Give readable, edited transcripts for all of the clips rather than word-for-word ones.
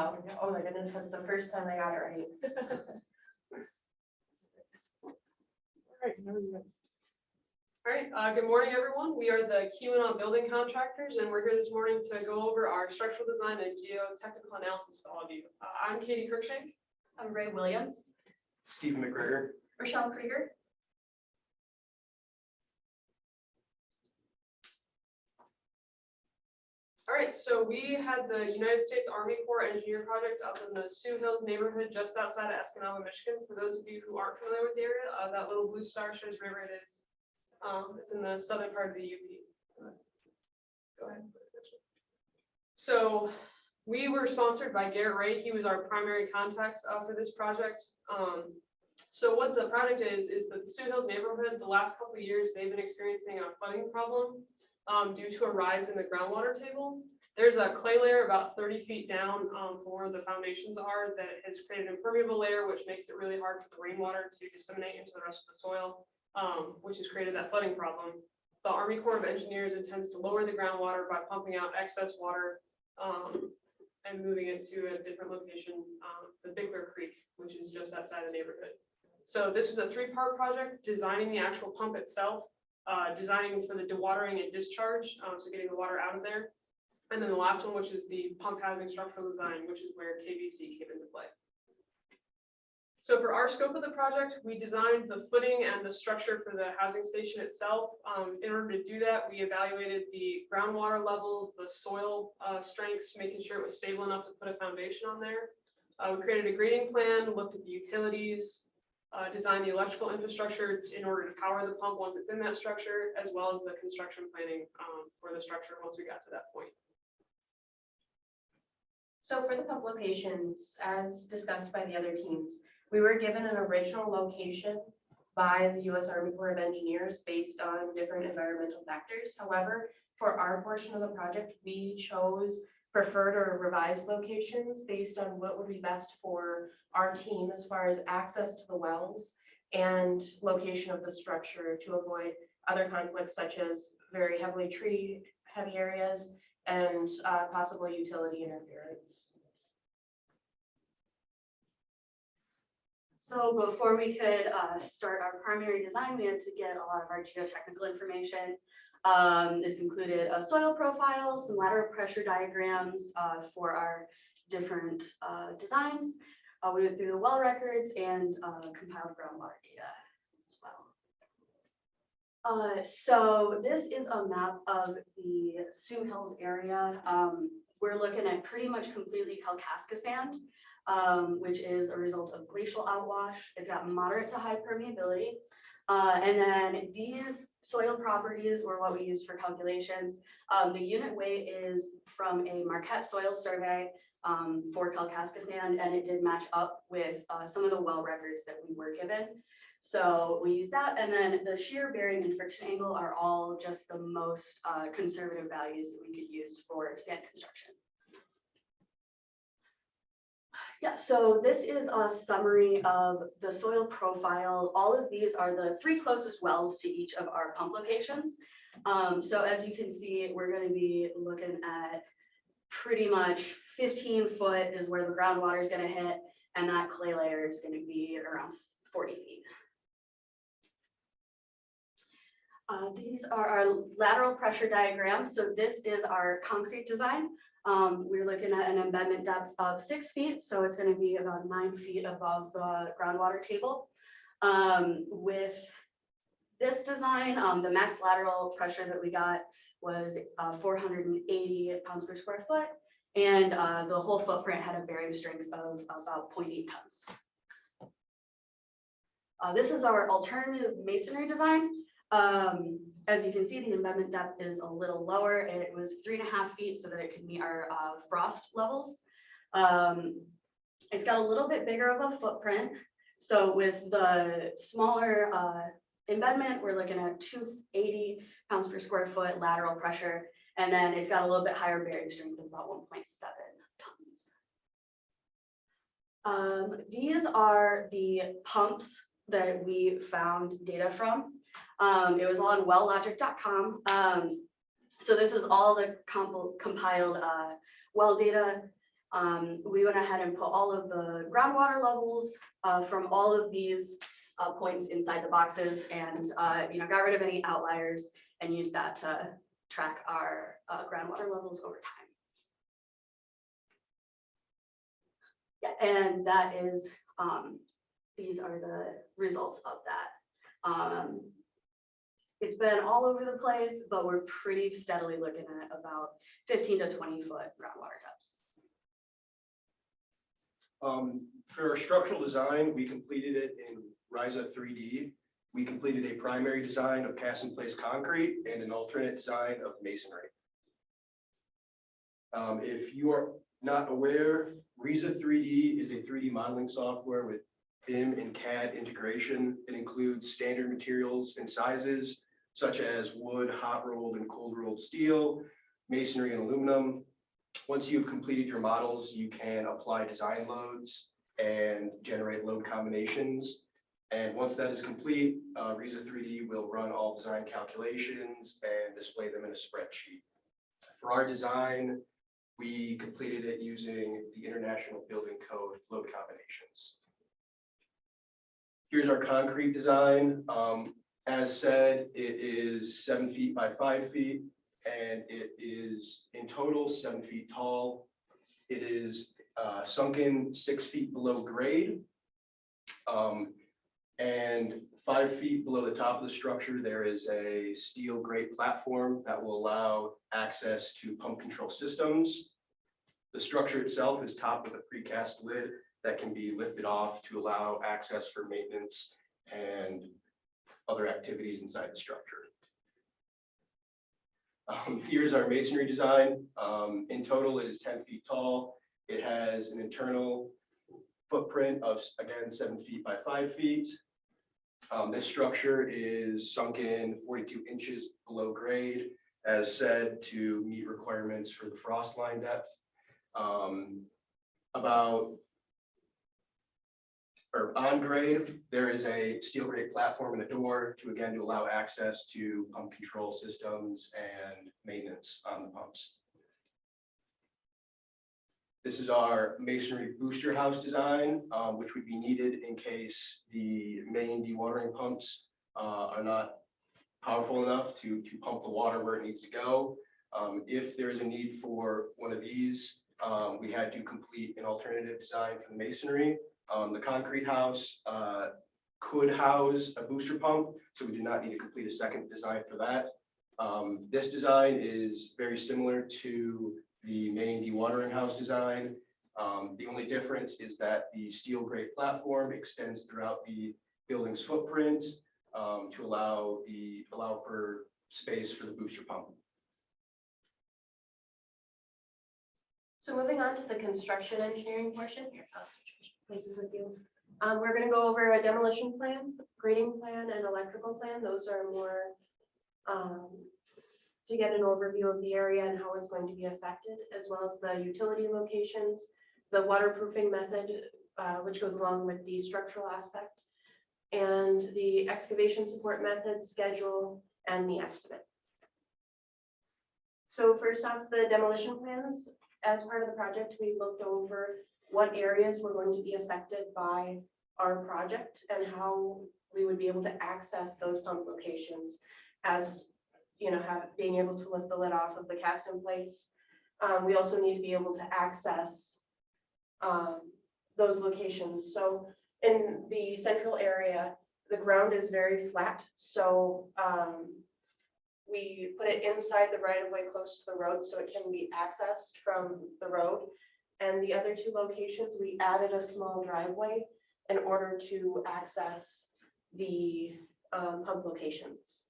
Oh my goodness, that's the first time I got it right. All right, good morning, everyone. We are the Keweenaw building contractors, and we're here this morning to go over our structural design and geotechnical analysis with all of you. I'm Katie Kirkshank. I'm Ray Williams. Stephen McGregor. Rochelle Krieger. All right, so we had the United States Army Corps Engineer project up in the Sioux Hills neighborhood just outside of Escanaba, Michigan. For those of you who aren't familiar with the area, that little blue star shows where it is. It's in the southern part of the UP. Go ahead. So we were sponsored by Garrett Ray. He was our primary contact for this project. So what the project is that the Sioux Hills neighborhood, the last couple of years, they've been experiencing a flooding problem due to a rise in the groundwater table. There's a clay layer about 30 feet down from where the foundations are that has created an impermeable layer, which makes it really hard for the rainwater to disseminate into the rest of the soil, which has created that flooding problem. The Army Corps of Engineers intends to lower the groundwater by pumping out excess water and moving it to a different location, the Big Bear Creek, which is just outside the neighborhood. So this was a three-part project: designing the actual pump itself, designing for the dewatering and discharge, so getting the water out of there. And then the last one, which is the pump housing structural design, which is where KVC came into play. So for our scope of the project, we designed the footing and the structure for the housing station itself. In order to do that, we evaluated the groundwater levels, the soil strengths, making sure it was stable enough to put a foundation on there. We created a grading plan, looked at the utilities, designed the electrical infrastructure in order to power the pump once it's in that structure, as well as the construction planning for the structure once we got to that point. So for the pump locations, as discussed by the other teams, we were given an original location by the U.S. Army Corps of Engineers based on different environmental factors. However, for our portion of the project, we chose preferred or revised locations based on what would be best for our team as far as access to the wells and location of the structure to avoid other conflicts such as very heavily tree heavy areas and possible utility interference. So before we could start our primary design, we had to get a lot of our geotechnical information. This included a soil profile, some lateral pressure diagrams for our different designs. We went through the well records and compiled groundwater data as well. So this is a map of the Sioux Hills area. We're looking at pretty much completely Kalkaska sand, which is a result of glacial outwash. It's got moderate to high permeability. And then these soil properties were what we used for calculations. The unit weight is from a Marquette soil survey for Kalkaska sand, and it did match up with some of the well records that we were given. So we use that, and then the shear, bearing, and friction angle are all just the most conservative values that we could use for sand construction. Yeah, so this is a summary of the soil profile. All of these are the three closest wells to each of our pump locations. So as you can see, we're going to be looking at pretty much 15 foot is where the groundwater is going to hit, and that clay layer is going to be around 40 feet. These are our lateral pressure diagrams. So this is our concrete design. We're looking at an embedment depth of 6 feet, so it's going to be about 9 feet above the groundwater table. With this design, the max lateral pressure that we got was 480 pounds per square foot, and the whole footprint had a bearing strength of about 0.8 tons. This is our alternative masonry design. As you can see, the embedment depth is a little lower. It was 3.5 feet so that it could meet our frost levels. It's got a little bit bigger of a footprint. So with the smaller embedment, we're looking at 280 pounds per square foot lateral pressure. And then it's got a little bit higher bearing strength of about 1.7 tons. These are the pumps that we found data from. It was on welllogic.com. So this is all the compiled well data. We went ahead and put all of the groundwater levels from all of these points inside the boxes and, got rid of any outliers and used that to track our groundwater levels over time. Yeah, and that is, these are the results of that. It's been all over the place, but we're pretty steadily looking at about 15 to 20 foot groundwater depths. For our structural design, we completed it in RISA 3D. We completed a primary design of cast in place concrete and an alternate design of masonry. If you are not aware, RISA 3D is a 3D modeling software with BIM and CAD integration. It includes standard materials and sizes such as wood, hot rolled and cold rolled steel, masonry and aluminum. Once you've completed your models, you can apply design loads and generate load combinations. And once that is complete, RISA 3D will run all design calculations and display them in a spreadsheet. For our design, we completed it using the International Building Code load combinations. Here's our concrete design. As said, it is 7 feet by 5 feet, and it is in total 7 feet tall. It is sunken 6 feet below grade. And 5 feet below the top of the structure, there is a steel grate platform that will allow access to pump control systems. The structure itself is topped with a precast lid that can be lifted off to allow access for maintenance and other activities inside the structure. Here's our masonry design. In total, it is 10 feet tall. It has an internal footprint of, again, 7 feet by 5 feet. This structure is sunken 42 inches below grade, as said, to meet requirements for the frost line depth. On grade, there is a steel grate platform and a door to allow access to pump control systems and maintenance on the pumps. This is our masonry booster house design, which would be needed in case the main dewatering pumps are not powerful enough to pump the water where it needs to go. If there is a need for one of these, we had to complete an alternative design for the masonry. The concrete house could house a booster pump, so we do not need to complete a second design for that. This design is very similar to the main dewatering house design. The only difference is that the steel grate platform extends throughout the building's footprint to allow for space for the booster pump. So moving on to the construction engineering portion, here, I'll switch places with you. We're going to go over a demolition plan, grading plan, and electrical plan. Those are more to get an overview of the area and how it's going to be affected, as well as the utility locations, the waterproofing method, which goes along with the structural aspect, and the excavation support method, schedule, and the estimate. So first off, the demolition plans. As part of the project, we looked over what areas were going to be affected by our project and how we would be able to access those pump locations, as being able to lift the lid off of the cast in place. We also need to be able to access those locations. So in the central area, the ground is very flat. So we put it inside the right of way close to the road so it can be accessed from the road. And the other two locations, we added a small driveway in order to access the pump locations.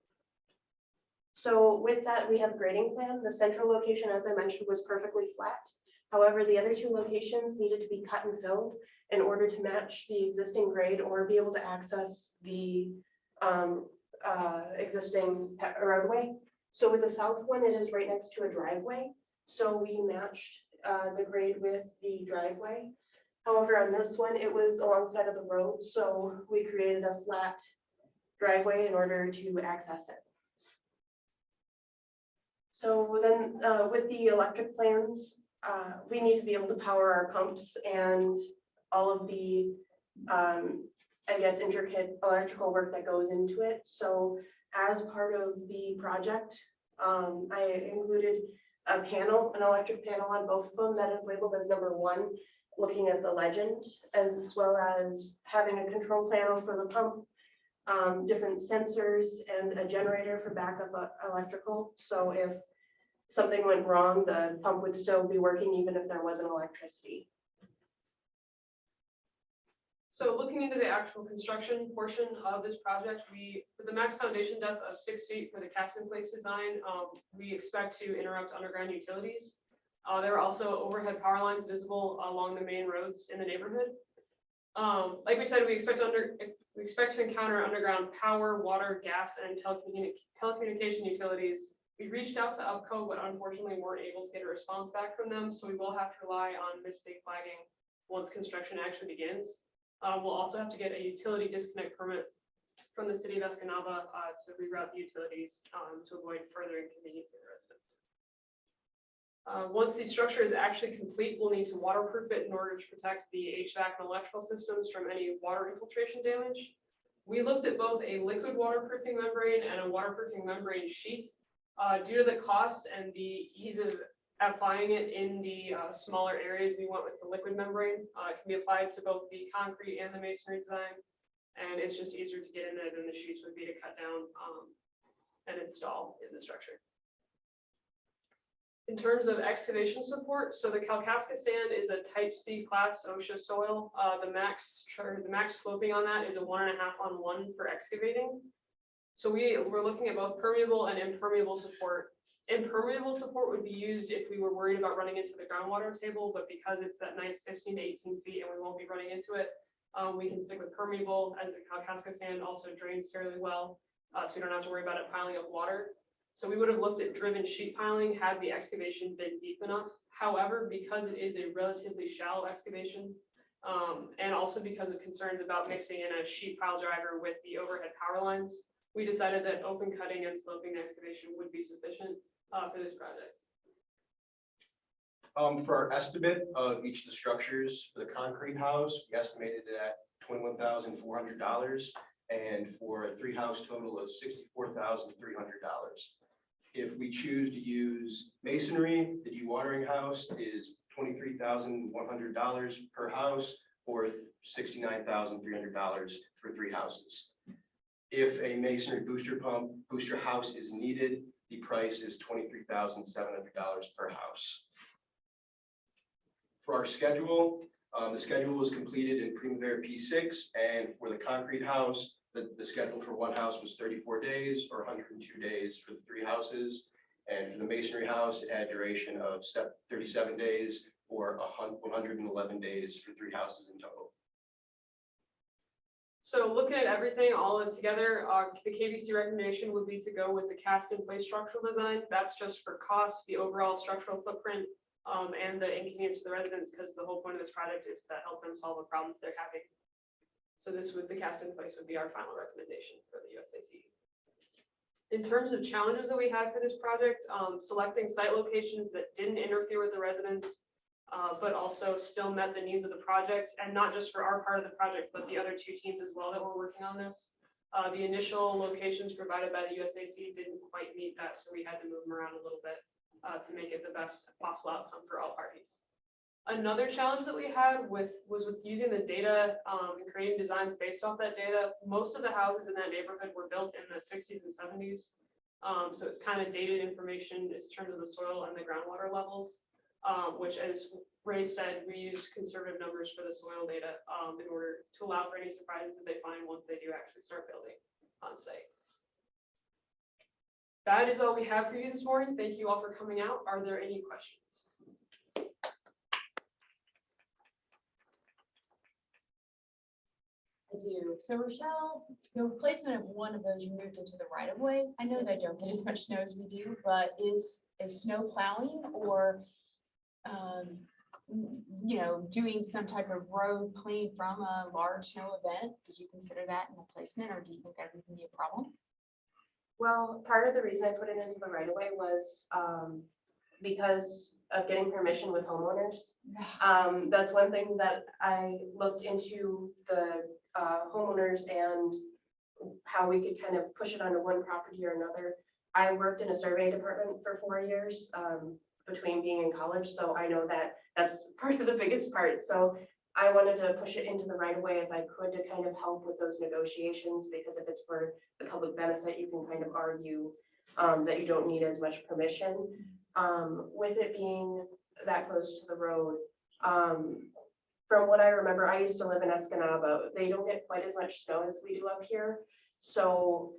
So with that, we have a grading plan. The central location, as I mentioned, was perfectly flat. However, the other two locations needed to be cut and filled in order to match the existing grade or be able to access the existing roadway. So with the south one, it is right next to a driveway. So we matched the grade with the driveway. However, on this one, it was alongside of the road. So we created a flat driveway in order to access it. So then with the electric plans, we need to be able to power our pumps and all of the, I guess, intricate electrical work that goes into it. So as part of the project, I included a panel, an electric panel on both of them that is labeled as number 1, looking at the legend, as well as having a control panel for the pump, different sensors, and a generator for backup electrical. So if something went wrong, the pump would still be working even if there wasn't electricity. So looking into the actual construction portion of this project, with the max foundation depth of 6 feet for the cast-in-place design, we expect to interrupt underground utilities. There are also overhead power lines visible along the main roads in the neighborhood. Like we said, we expect to encounter underground power, water, gas, and telecommunication utilities. We reached out to UPCO, but unfortunately weren't able to get a response back from them, so we will have to rely on mistake flagging once construction actually begins. We'll also have to get a utility disconnect permit from the city of Escanaba to reroute the utilities to avoid further inconveniencing the residents. Once the structure is actually complete, we'll need to waterproof it in order to protect the HVAC and electrical systems from any water infiltration damage. We looked at both a liquid waterproofing membrane and a waterproofing membrane sheet. Due to the cost and the ease of applying it in the smaller areas, we went with the liquid membrane. It can be applied to both the concrete and the masonry design, and it's just easier to get in there than the sheets would be to cut down and install in the structure. In terms of excavation support, so the Kalkaska sand is a type C class OSHA soil. The max sloping on that is a 1.5 on 1 for excavating. So we're looking at both permeable and impermeable support. Impermeable support would be used if we were worried about running into the groundwater table, but because it's that nice 15 to 18 feet and we won't be running into it, we can stick with permeable, as the Kalkaska sand also drains fairly well, so we don't have to worry about it piling up water. So we would have looked at driven sheet piling had the excavation been deep enough. However, because it is a relatively shallow excavation, and also because of concerns about mixing in a sheet pile driver with the overhead power lines, we decided that open cutting and sloping excavation would be sufficient for this project. For our estimate of each of the structures for the concrete house, we estimated it at $21,400, and for a 3-house total of $64,300. If we choose to use masonry, the dewatering house is $23,100 per house, or $69,300 for 3 houses. If a masonry booster house is needed, the price is $23,700 per house. For our schedule, the schedule was completed in Primavera P6, and for the concrete house, the schedule for 1 house was 34 days or 102 days for the 3 houses. And for the masonry house, it had a duration of 37 days or 111 days for 3 houses in total. So looking at everything all in together, the KVC recommendation would be to go with the cast-in-place structural design. That's just for cost, the overall structural footprint, and the inconvenience to the residents, because the whole point of this project is to help them solve a problem that they're having. So the cast-in-place would be our final recommendation for the USAC. In terms of challenges that we had for this project, selecting site locations that didn't interfere with the residents, but also still met the needs of the project, and not just for our part of the project, but the other 2 teams as well that were working on this. The initial locations provided by the USAC didn't quite meet that, so we had to move them around a little bit to make it the best possible outcome for all parties. Another challenge that we had was with using the data and creating designs based off that data. Most of the houses in that neighborhood were built in the 60s and 70s. So it's kind of dated information in terms of the soil and the groundwater levels, which, as Ray said, we use conservative numbers for the soil data in order to allow for any surprises that they find once they do actually start building on site. That is all we have for you this morning. Thank you all for coming out. Are there any questions? I do. So Rochelle, the replacement of one of those, you moved into the right of way. I know they don't get as much snow as we do, but is snow plowing or, doing some type of road clean from a large snow event? Did you consider that in the placement, or do you think that would be a problem? Well, part of the reason I put it into the right of way was because of getting permission with homeowners. That's one thing that I looked into the homeowners and how we could kind of push it onto one property or another. I worked in a survey department for 4 years between being in college, so I know that that's part of the biggest part. So I wanted to push it into the right of way if I could to kind of help with those negotiations, because if it's for the public benefit, you can kind of argue that you don't need as much permission. With it being that close to the road, from what I remember, I used to live in Escanaba, but they don't get quite as much snow as we do up here. So,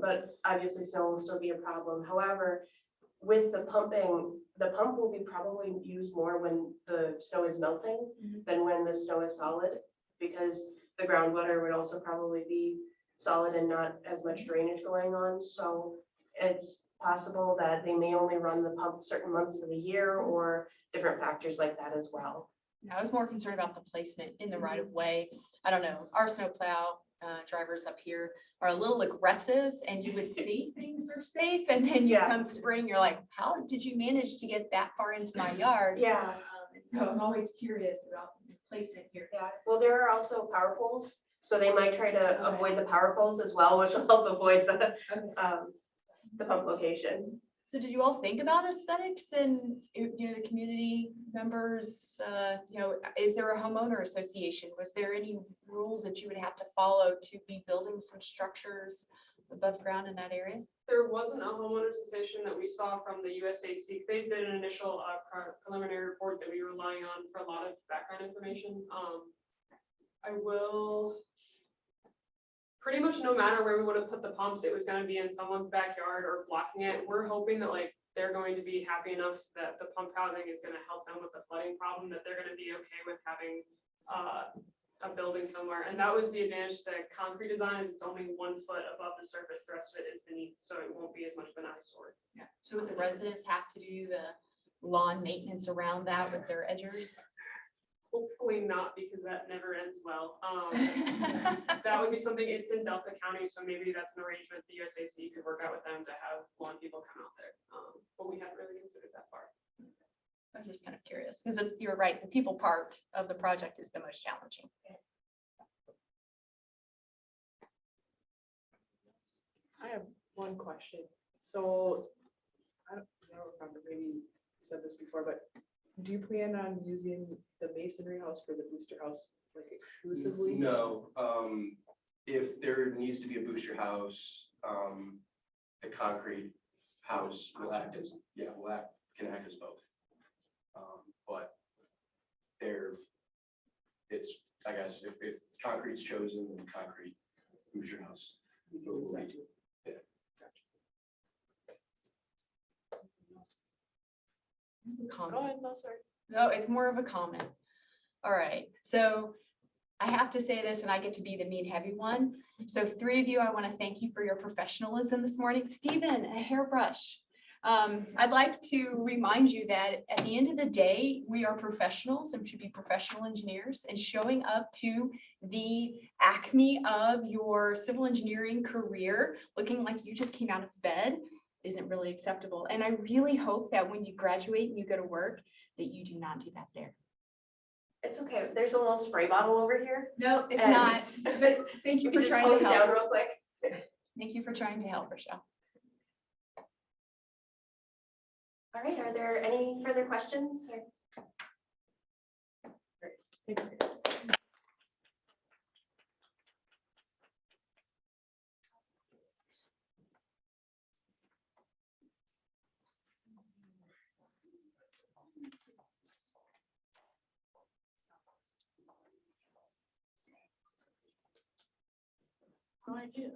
but obviously snow will still be a problem. However, with the pumping, the pump will be probably used more when the snow is melting than when the snow is solid, because the groundwater would also probably be solid and not as much drainage going on. So it's possible that they may only run the pump certain months of the year or different factors like that as well. I was more concerned about the placement in the right of way. I don't know, our snowplow drivers up here are a little aggressive, and you would think things are safe, and then you Yeah. come spring, you're like, how did you manage to get that far into my yard? Yeah, So I'm always curious about the placement here. yeah. Well, there are also power poles, so they might try to avoid the power poles as well, which will help avoid the pump location. So did you all think about aesthetics and, the community members, is there a homeowner association? Was there any rules that you would have to follow to be building some structures above ground in that area? There wasn't a homeowners association that we saw from the USAC. They did an initial preliminary report that we were relying on for a lot of background information. I will. Pretty much no matter where we would have put the pumps, it was going to be in someone's backyard or blocking it. We're hoping that they're going to be happy enough that the pump housing is going to help them with the flooding problem, that they're going to be okay with having a building somewhere. And that was the advantage. The concrete design is it's only 1 foot above the surface. The rest of it is beneath, so it won't be as much of an eyesore. Yeah. So would the residents have to do the lawn maintenance around that with their edgers? Hopefully not, because that never ends well. That would be something, it's in Delta County, so maybe that's an arrangement the USAC could work out with them to have lawn people come out there. But we haven't really considered that far. I'm just kind of curious, because you're right, the people part of the project is the most challenging. I have one question. So I don't remember, maybe you said this before, but do you plan on using the masonry house for the booster house exclusively? No, if there needs to be a booster house, the concrete house will act as, can act as both. But I guess if concrete's chosen, then concrete booster house. will be- Comment. Go ahead, no, sorry. No, it's more of a comment. All right, so I have to say this, and I get to be the mean heavy one. So 3 of you, I want to thank you for your professionalism this morning. Stephen, a hairbrush. I'd like to remind you that at the end of the day, we are professionals and should be professional engineers, and showing up to the acme of your civil engineering career, looking like you just came out of bed, isn't really acceptable. And I really hope that when you graduate and you go to work, that you do not do that there. It's okay. There's a little spray bottle over here. No, it's And- not. But thank you We for just trying hold to it down help. real quick. Thank you for trying to help, Rochelle. All right, are there any further questions? Thanks, guys. Oh, I do.